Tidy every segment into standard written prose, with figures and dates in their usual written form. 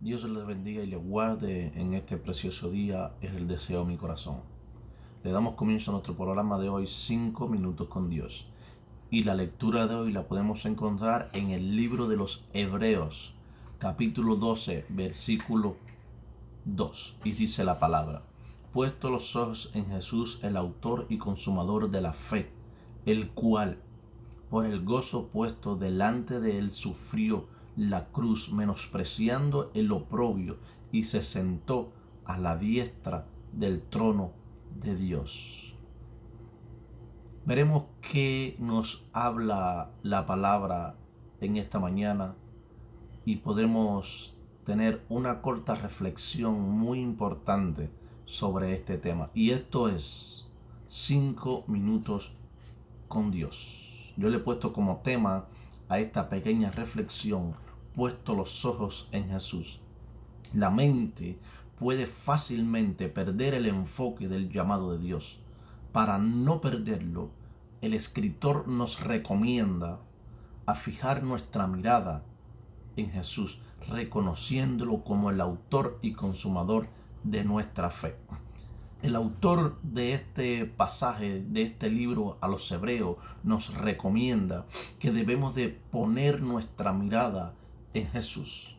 Dios les bendiga y les guarde en este precioso día, es el deseo de mi corazón. Le damos comienzo a nuestro programa de hoy, 5 minutos con Dios. Y la lectura de hoy la podemos encontrar en el libro de los Hebreos, capítulo 12, versículo 2. Y dice la palabra: puesto los ojos en Jesús, el autor y consumador de la fe, el cual, por el gozo puesto delante de él, sufrió la cruz, menospreciando el oprobio, y se sentó a la diestra del trono de Dios. Veremos qué nos habla la palabra en esta mañana y podremos tener una corta reflexión muy importante sobre este tema. Y esto es 5 minutos con Dios. Yo le he puesto como tema a esta pequeña reflexión: puesto los ojos en Jesús. La mente puede fácilmente perder el enfoque del llamado de Dios. Para no perderlo, el escritor nos recomienda a fijar nuestra mirada en Jesús, reconociéndolo como el autor y consumador de nuestra fe. El autor de este pasaje, de este libro a los Hebreos, nos recomienda que debemos de poner nuestra mirada en Jesús,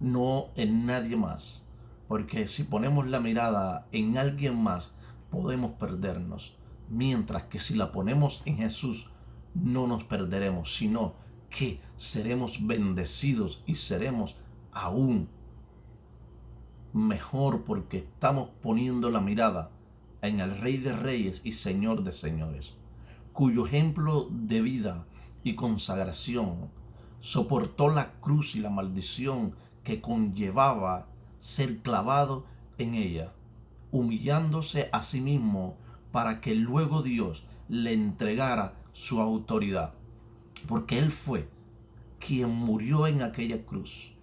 no en nadie más, porque si ponemos la mirada en alguien más, podemos perdernos, mientras que si la ponemos en Jesús, no nos perderemos, sino que seremos bendecidos y seremos aún mejor, porque estamos poniendo la mirada en el Rey de Reyes y Señor de Señores, cuyo ejemplo de vida y consagración soportó la cruz y la maldición que conllevaba ser clavado en ella, humillándose a sí mismo para que luego Dios le entregara su autoridad, porque Él fue quien murió en aquella cruz.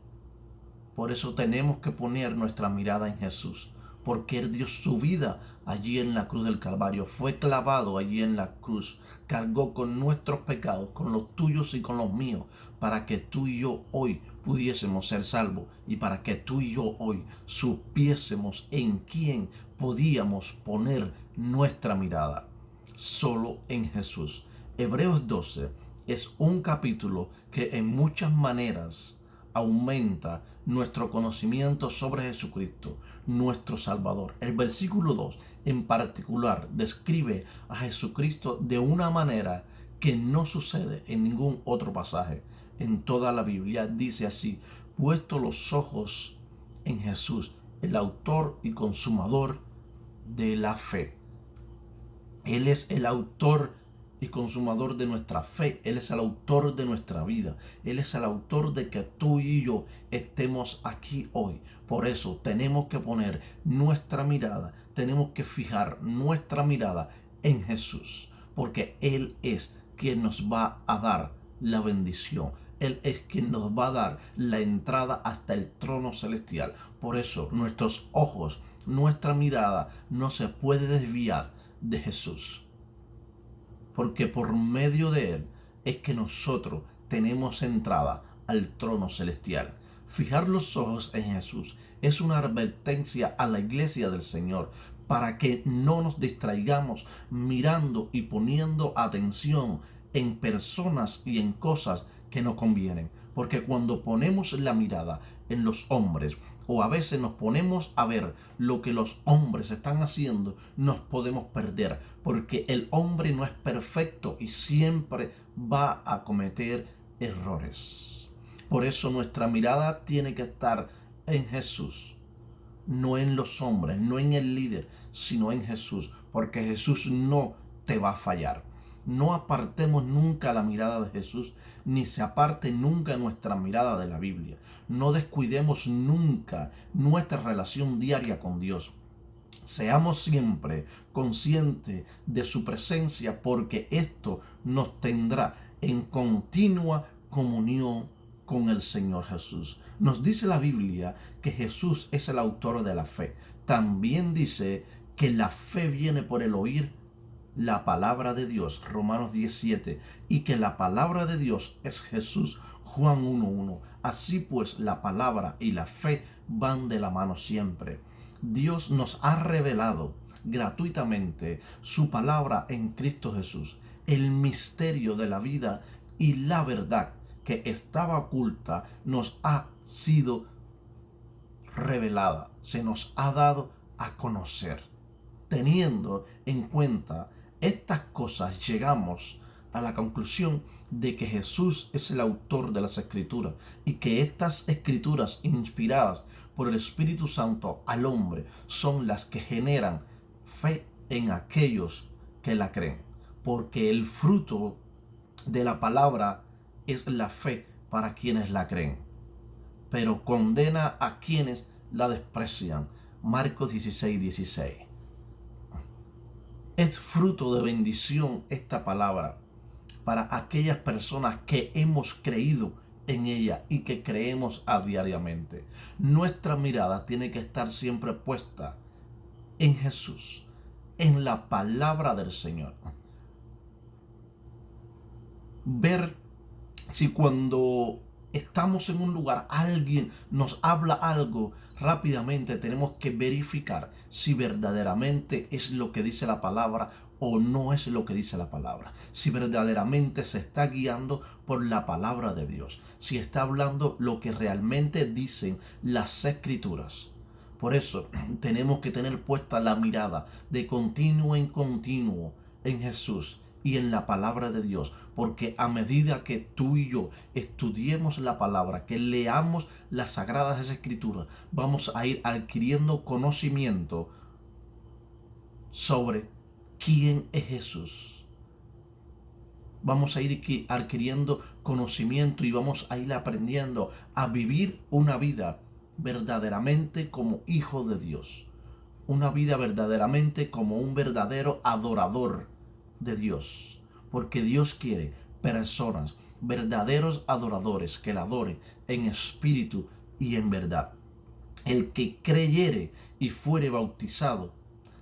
Por eso tenemos que poner nuestra mirada en Jesús, porque Él dio su vida allí en la cruz del Calvario, fue clavado allí en la cruz, cargó con nuestros pecados, con los tuyos y con los míos, para que tú y yo hoy pudiésemos ser salvos y para que tú y yo hoy supiésemos en quién podíamos poner nuestra mirada: solo en Jesús. Hebreos 12 es un capítulo que en muchas maneras aumenta nuestro conocimiento sobre Jesucristo, nuestro Salvador. El versículo 2 en particular describe a Jesucristo de una manera que no sucede en ningún otro pasaje en toda la Biblia. Dice así: puesto los ojos en Jesús, el autor y consumador de la fe. Él es el autor y consumador de nuestra fe. Él es el autor de nuestra vida. Él es el autor de que tú y yo estemos aquí hoy. Por eso tenemos que poner nuestra mirada, tenemos que fijar nuestra mirada en Jesús, porque Él es quien nos va a dar la bendición. Él es quien nos va a dar la entrada hasta el trono celestial. Por eso nuestros ojos, nuestra mirada no se puede desviar de Jesús, porque por medio de Él es que nosotros tenemos entrada al trono celestial. Fijar los ojos en Jesús es una advertencia a la iglesia del Señor para que no nos distraigamos mirando y poniendo atención en personas y en cosas que no convienen. Porque cuando ponemos la mirada en los hombres, o a veces nos ponemos a ver lo que los hombres están haciendo, nos podemos perder, porque el hombre no es perfecto y siempre va a cometer errores. Por eso nuestra mirada tiene que estar en Jesús, no en los hombres, no en el líder, sino en Jesús, porque Jesús no te va a fallar. No apartemos nunca la mirada de Jesús, ni se aparte nunca nuestra mirada de la Biblia. No descuidemos nunca nuestra relación diaria con Dios. Seamos siempre conscientes de su presencia, porque esto nos tendrá en continua comunión con el Señor Jesús. Nos dice la Biblia que Jesús es el autor de la fe. También dice que la fe viene por el oír la palabra de Dios, Romanos 17, y que la palabra de Dios es Jesús, Juan 1:1. Así pues, la palabra y la fe van de la mano siempre. Dios nos ha revelado gratuitamente su palabra en Cristo Jesús, el misterio de la vida y la verdad que estaba oculta nos ha sido revelada, se nos ha dado a conocer. Teniendo en cuenta estas cosas, llegamos a la conclusión de que Jesús es el autor de las Escrituras y que estas Escrituras inspiradas por el Espíritu Santo al hombre son las que generan fe en aquellos que la creen, porque el fruto de la palabra es la fe para quienes la creen, pero condena a quienes la desprecian. Marcos 16:16. Es fruto de bendición esta palabra para aquellas personas que hemos creído en ella y que creemos a diariamente. Nuestra mirada tiene que estar siempre puesta en Jesús, en la palabra del Señor. Ver si cuando estamos en un lugar, alguien nos habla algo, rápidamente tenemos que verificar si verdaderamente es lo que dice la palabra o no es lo que dice la palabra. Si verdaderamente se está guiando por la palabra de Dios. Si está hablando lo que realmente dicen las Escrituras. Por eso tenemos que tener puesta la mirada de continuo en continuo en Jesús y en la palabra de Dios, porque a medida que tú y yo estudiemos la palabra, que leamos las sagradas escrituras, vamos a ir adquiriendo conocimiento sobre quién es Jesús. Vamos a ir adquiriendo conocimiento y vamos a ir aprendiendo a vivir una vida verdaderamente como hijo de Dios, una vida verdaderamente como un verdadero adorador de Dios, porque Dios quiere personas, verdaderos adoradores que la adoren en espíritu y en verdad. El que creyere y fuere bautizado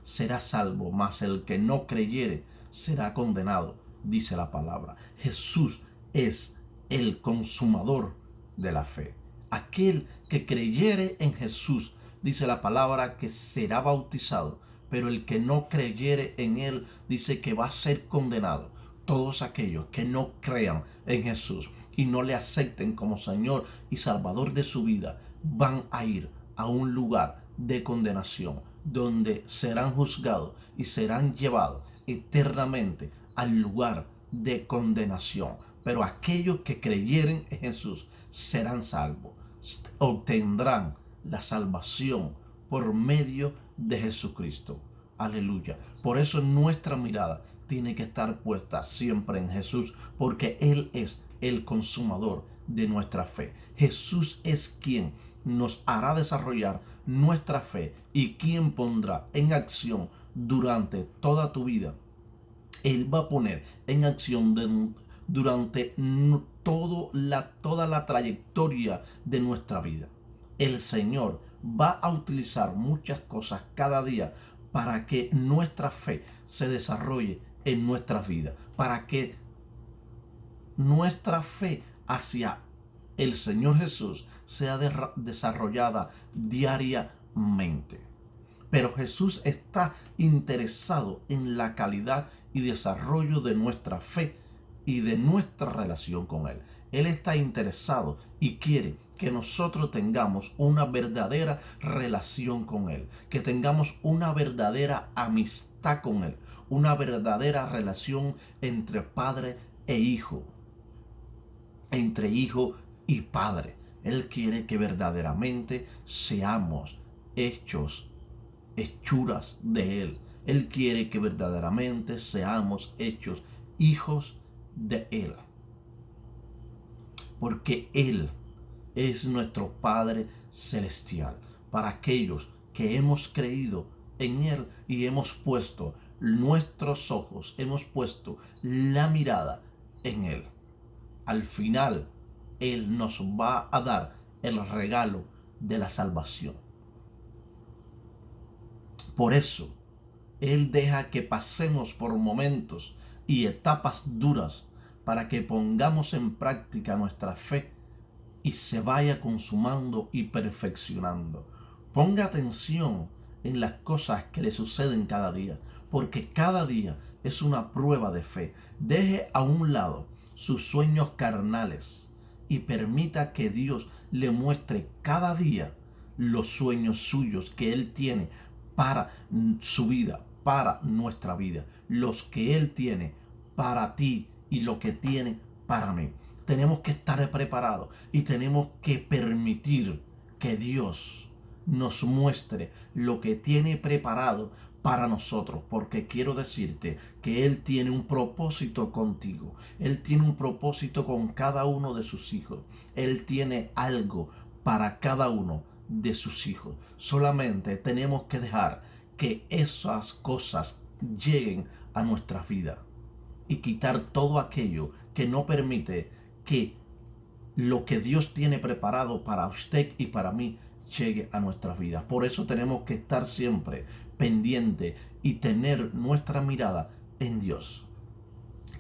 será salvo, mas el que no creyere será condenado, dice la palabra. Jesús es el consumador de la fe. Aquel que creyere en Jesús, dice la palabra, que será bautizado, pero el que no creyere en él dice que va a ser condenado. Todos aquellos que no crean en Jesús y no le acepten como Señor y Salvador de su vida van a ir a un lugar de condenación donde serán juzgados y serán llevados eternamente al lugar de condenación. Pero aquellos que creyeren en Jesús serán salvos, obtendrán la salvación por medio de Jesucristo. Aleluya. Por eso nuestra mirada tiene que estar puesta siempre en Jesús, porque Él es el consumador de nuestra fe. Jesús es quien nos hará desarrollar nuestra fe y quien pondrá en acción durante toda tu vida. Él va a poner en acción durante toda la trayectoria de nuestra vida. El Señor va a utilizar muchas cosas cada día para que nuestra fe se desarrolle en nuestras vidas, para que nuestra fe hacia el Señor Jesús sea desarrollada diariamente. Pero Jesús está interesado en la calidad y desarrollo de nuestra fe y de nuestra relación con Él. Él está interesado y quiere que nosotros tengamos una verdadera relación con Él, que tengamos una verdadera amistad con Él, una verdadera relación entre padre e hijo, entre hijo y padre. Él quiere que verdaderamente seamos hechuras de Él. Él quiere que verdaderamente seamos hechos hijos de Él. Porque Él es nuestro Padre Celestial. Para aquellos que hemos creído en Él y hemos puesto nuestros ojos, hemos puesto la mirada en Él. Al final, Él nos va a dar el regalo de la salvación. Por eso, Él deja que pasemos por momentos y etapas duras para que pongamos en práctica nuestra fe y se vaya consumando y perfeccionando. Ponga atención en las cosas que le suceden cada día, porque cada día es una prueba de fe. Deje a un lado sus sueños carnales y permita que Dios le muestre cada día los sueños suyos que Él tiene para su vida, para nuestra vida, los que Él tiene para ti y lo que tiene para mí. Tenemos que estar preparados y tenemos que permitir que Dios nos muestre lo que tiene preparado para nosotros, porque quiero decirte que Él tiene un propósito contigo. Él tiene un propósito con cada uno de sus hijos. Él tiene algo para cada uno de sus hijos. Solamente tenemos que dejar que esas cosas lleguen a nuestra vida y quitar todo aquello que no permite que lo que Dios tiene preparado para usted y para mí llegue a nuestras vidas. Por eso tenemos que estar siempre pendiente y tener nuestra mirada en Dios.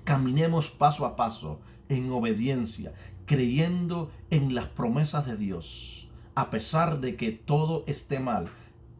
Caminemos paso a paso en obediencia, creyendo en las promesas de Dios, a pesar de que todo esté mal,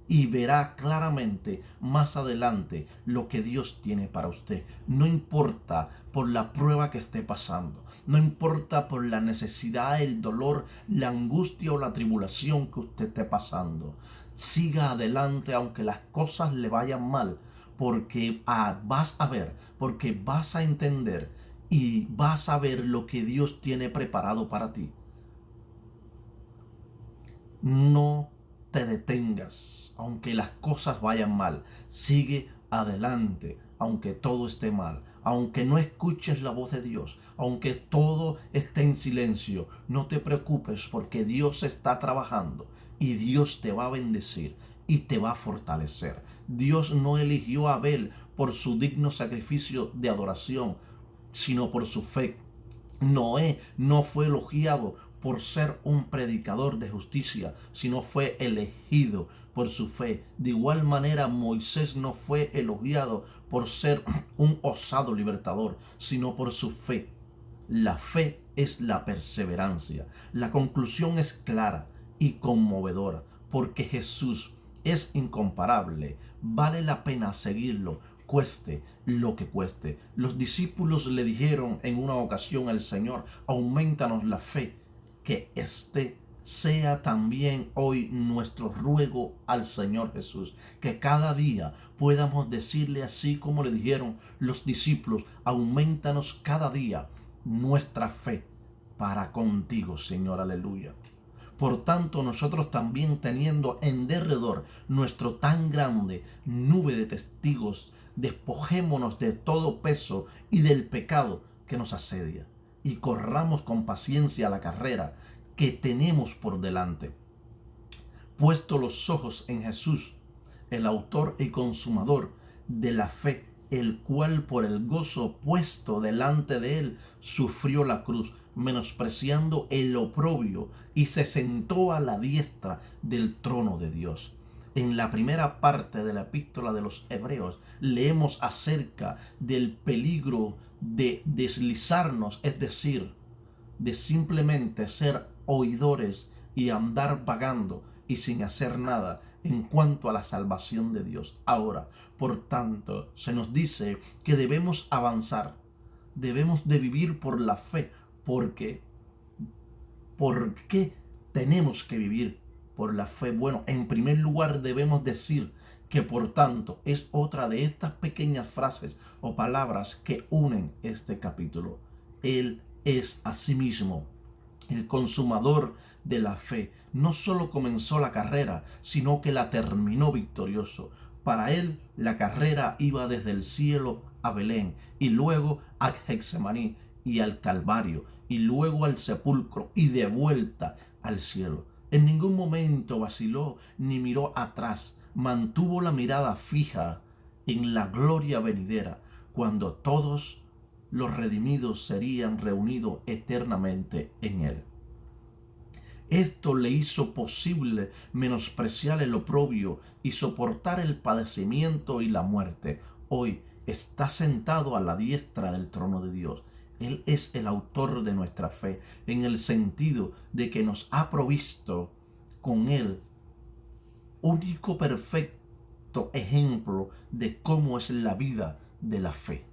y verá claramente más adelante lo que Dios tiene para usted. No importa por la prueba que esté pasando, no importa por la necesidad, el dolor, la angustia o la tribulación que usted esté pasando. Siga adelante aunque las cosas le vayan mal, porque vas a ver, porque vas a entender y vas a ver lo que Dios tiene preparado para ti. No te detengas, aunque las cosas vayan mal. Sigue adelante, aunque todo esté mal. Aunque no escuches la voz de Dios, aunque todo esté en silencio, no te preocupes porque Dios está trabajando y Dios te va a bendecir y te va a fortalecer. Dios no eligió a Abel por su digno sacrificio de adoración, sino por su fe. Noé no fue elogiado por ser un predicador de justicia, sino fue elegido por su fe. De igual manera, Moisés no fue elogiado por ser un osado libertador, sino por su fe. La fe es la perseverancia. La conclusión es clara y conmovedora, porque Jesús es incomparable. Vale la pena seguirlo, cueste lo que cueste. Los discípulos le dijeron en una ocasión al Señor: aumentanos la fe. Que este sea también hoy nuestro ruego al Señor Jesús, que cada día podamos decirle así como le dijeron los discípulos: aumentanos cada día nuestra fe para contigo, Señor, aleluya. Por tanto, nosotros también, teniendo en derredor nuestro tan grande nube de testigos, despojémonos de todo peso y del pecado que nos asedia, y corramos con paciencia la carrera que tenemos por delante, puesto los ojos en Jesús, el autor y consumador de la fe, el cual por el gozo puesto delante de él sufrió la cruz, menospreciando el oprobio, y se sentó a la diestra del trono de Dios. En la primera parte de la epístola de los Hebreos leemos acerca del peligro de deslizarnos, es decir, de simplemente ser oidores y andar vagando y sin hacer nada en cuanto a la salvación de Dios. Ahora, por tanto, se nos dice que debemos avanzar, debemos de vivir por la fe, porque ¿por qué tenemos que vivir por la fe? Bueno, en primer lugar debemos decir que por tanto es otra de estas pequeñas frases o palabras que unen este capítulo. Él es asimismo el consumador de la fe. No solo comenzó la carrera, sino que la terminó victorioso. Para él la carrera iba desde el cielo a Belén, y luego a Getsemaní y al Calvario, y luego al sepulcro y de vuelta al cielo. En ningún momento vaciló ni miró atrás. Mantuvo la mirada fija en la gloria venidera, cuando todos los redimidos serían reunidos eternamente en él. Esto le hizo posible menospreciar el oprobio y soportar el padecimiento y la muerte. Hoy está sentado a la diestra del trono de Dios. Él es el autor de nuestra fe, en el sentido de que nos ha provisto con Él único perfecto ejemplo de cómo es la vida de la fe.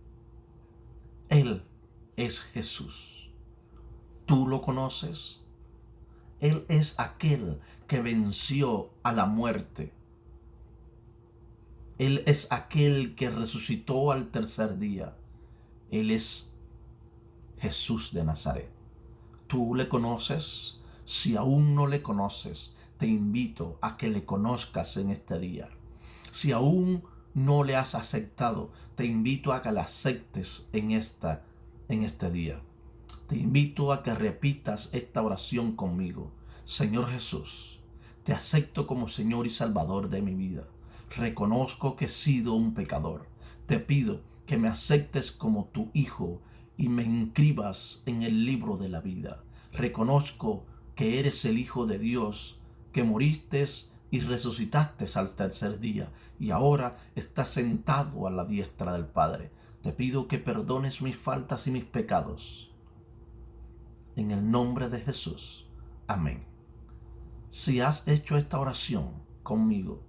Él es Jesús. ¿Tú lo conoces? Él es aquel que venció a la muerte. Él es aquel que resucitó al tercer día. Él es Jesús de Nazaret. ¿Tú le conoces? Si aún no le conoces, te invito a que le conozcas en este día. Si aún no le has aceptado, te invito a que le aceptes en este día. Te invito a que repitas esta oración conmigo. Señor Jesús, te acepto como Señor y Salvador de mi vida. Reconozco que he sido un pecador. Te pido que me aceptes como tu Hijo y me inscribas en el libro de la vida. Reconozco que eres el Hijo de Dios, que moriste y resucitaste al tercer día y ahora estás sentado a la diestra del Padre. Te pido que perdones mis faltas y mis pecados. En el nombre de Jesús. Amén. Si has hecho esta oración conmigo,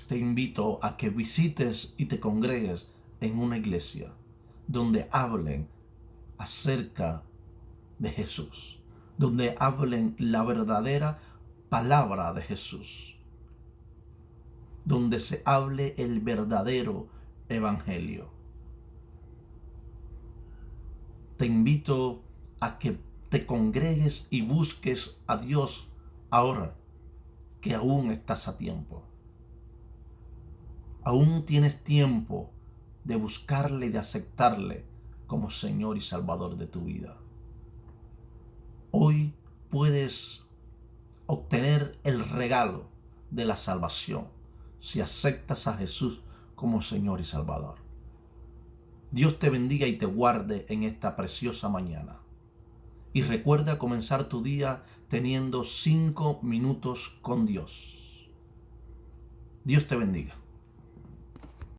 te invito a que visites y te congregues en una iglesia donde hablen acerca de Jesús, donde hablen la verdadera palabra de Jesús, donde se hable el verdadero evangelio. Te invito a que te congregues y busques a Dios ahora, que aún estás a tiempo. Aún tienes tiempo de buscarle y de aceptarle como Señor y Salvador de tu vida. Hoy puedes obtener el regalo de la salvación si aceptas a Jesús como Señor y Salvador. Dios te bendiga y te guarde en esta preciosa mañana. Y recuerda comenzar tu día teniendo 5 minutos con Dios. Dios te bendiga.